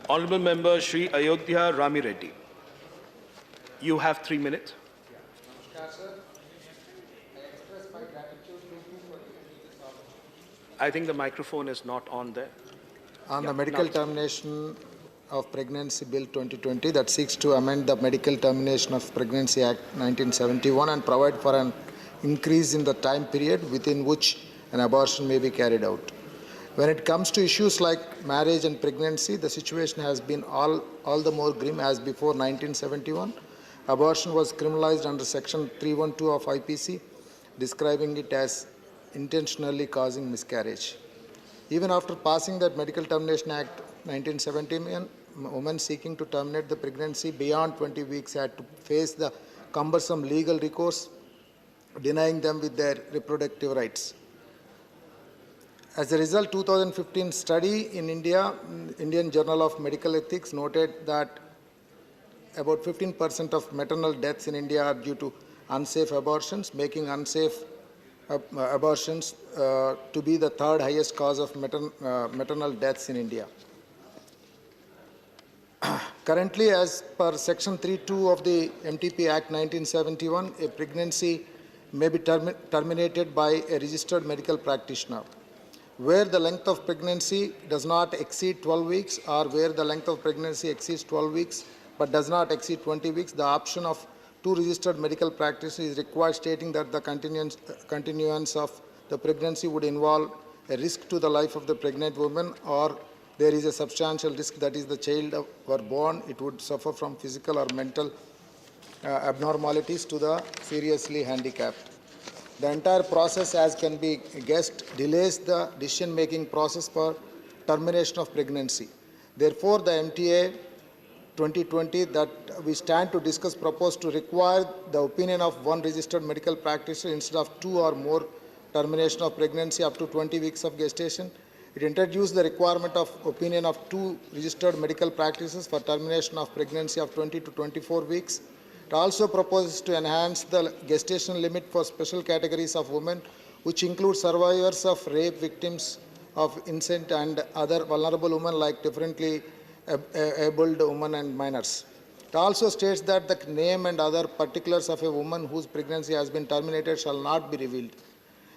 Honorable Member Shri Ayodhya Rami Reddy. You have 3 minutes. I think the microphone is not on there. On the Medical Termination of Pregnancy Bill 2020 that seeks to amend the Medical Termination of Pregnancy Act 1971 and provide for an increase in the time period within which an abortion may be carried out. When it comes to issues like marriage and pregnancy, the situation has been all the more grim as before 1971. Abortion was criminalized under Section 312 of IPC, describing it as intentionally causing miscarriage. Even after passing that Medical Termination Act 1971, women seeking to terminate the pregnancy beyond 20 weeks had to face the cumbersome legal recourse, denying them with their reproductive rights. As a result, 2015 study in Indian Journal of Medical Ethics noted that about 15% of maternal deaths in India are due to unsafe abortions, making unsafe abortions to be the third highest cause of maternal deaths in India. Currently, as per Section 3.2 of the MTP Act 1971, a pregnancy may be terminated by a registered medical practitioner. Where the length of pregnancy does not exceed 12 weeks or where the length of pregnancy exceeds 12 weeks but does not exceed 20 weeks, the option of two registered medical practices is required, stating that the continuance of the pregnancy would involve a risk to the life of the pregnant woman, or there is a substantial risk that is the child were born, it would suffer from physical or mental abnormalities to the seriously handicapped. The entire process, as can be guessed, delays the decision-making process for termination of pregnancy. Therefore, the MTA 2020 that we stand to discuss proposed to require the opinion of one registered medical practitioner instead of two or more termination of pregnancy up to 20 weeks of gestation. It introduced the requirement of opinion of two registered medical practices for termination of pregnancy of 20 to 24 weeks. It also proposes to enhance the gestation limit for special categories of women, which include survivors of rape, victims of incest, and other vulnerable women like differently abled women and minors. It also states that the name and other particulars of a woman whose pregnancy has been terminated shall not be revealed,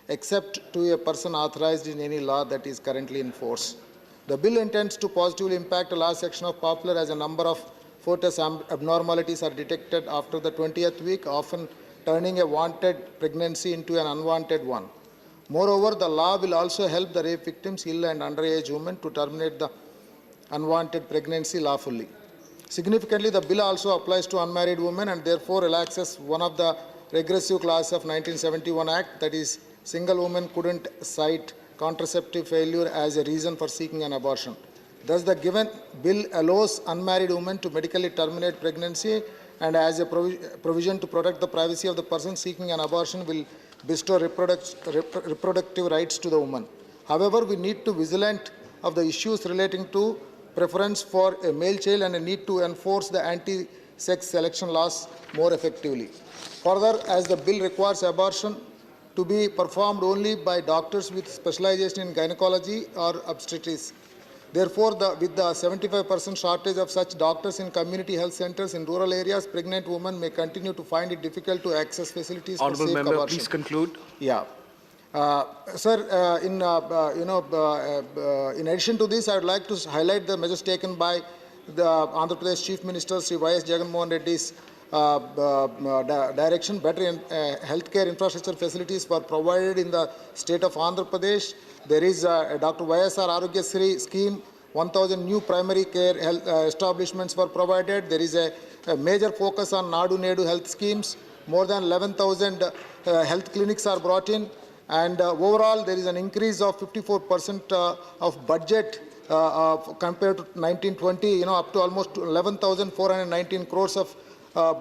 except to a person authorized in any law that is currently in force. The bill intends to positively impact a large section of population as a number of fetus abnormalities are detected after the 20th week, often turning a wanted pregnancy into an unwanted one. Moreover, the law will also help the rape victims, ill and underage women to terminate the unwanted pregnancy lawfully. Significantly, the bill also applies to unmarried women and therefore relaxes one of the regressive clauses of 1971 Act, that is, single woman couldn't cite contraceptive failure as a reason for seeking an abortion. Thus, the given bill allows unmarried women to medically terminate pregnancy, and as a provision to protect the privacy of the person seeking an abortion will bestow reproductive rights to the woman. However, we need to be vigilant of the issues relating to preference for a male child and a need to enforce the anti-sex selection laws more effectively. Further, as the bill requires abortion to be performed only by doctors with specialization in gynecology or obstetrics. Therefore, with the 75% shortage of such doctors in community health centers in rural areas, pregnant women may continue to find it difficult to access facilities for safe Member, abortion. please conclude. Yeah. Sir, in addition to this, I would like to highlight the measures taken by the Andhra Pradesh Chief Minister Sri Y.S. Jagannath Reddy's direction. Better healthcare infrastructure facilities were provided in the state of Andhra Pradesh. There is a Dr. YSR Ayodhya scheme. 1,000 new primary care health establishments were provided. There is a major focus on Nadu Nedu health schemes. More than 11,000 health clinics are brought in. And overall, there is an increase of 54% of budget compared to 1920, up to almost 11,419 crores of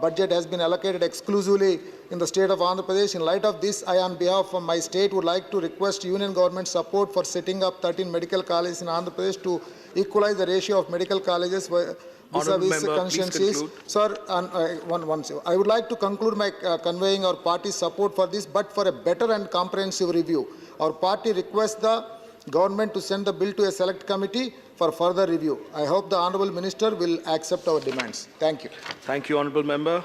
budget has been allocated exclusively in the state of Andhra Pradesh. In light of this, I, on behalf of my state, would like to request union government support for setting up 13 medical colleges in Andhra Pradesh to equalize the ratio of medical colleges vis-a-vis constituencies. Sir, I would like to conclude my conveying our party's support for this, but for a better and comprehensive review. Our party requests the government to send the bill to a select committee for further review. I hope the Honourable Minister will accept our demands. Thank you. Thank you, Honourable Member.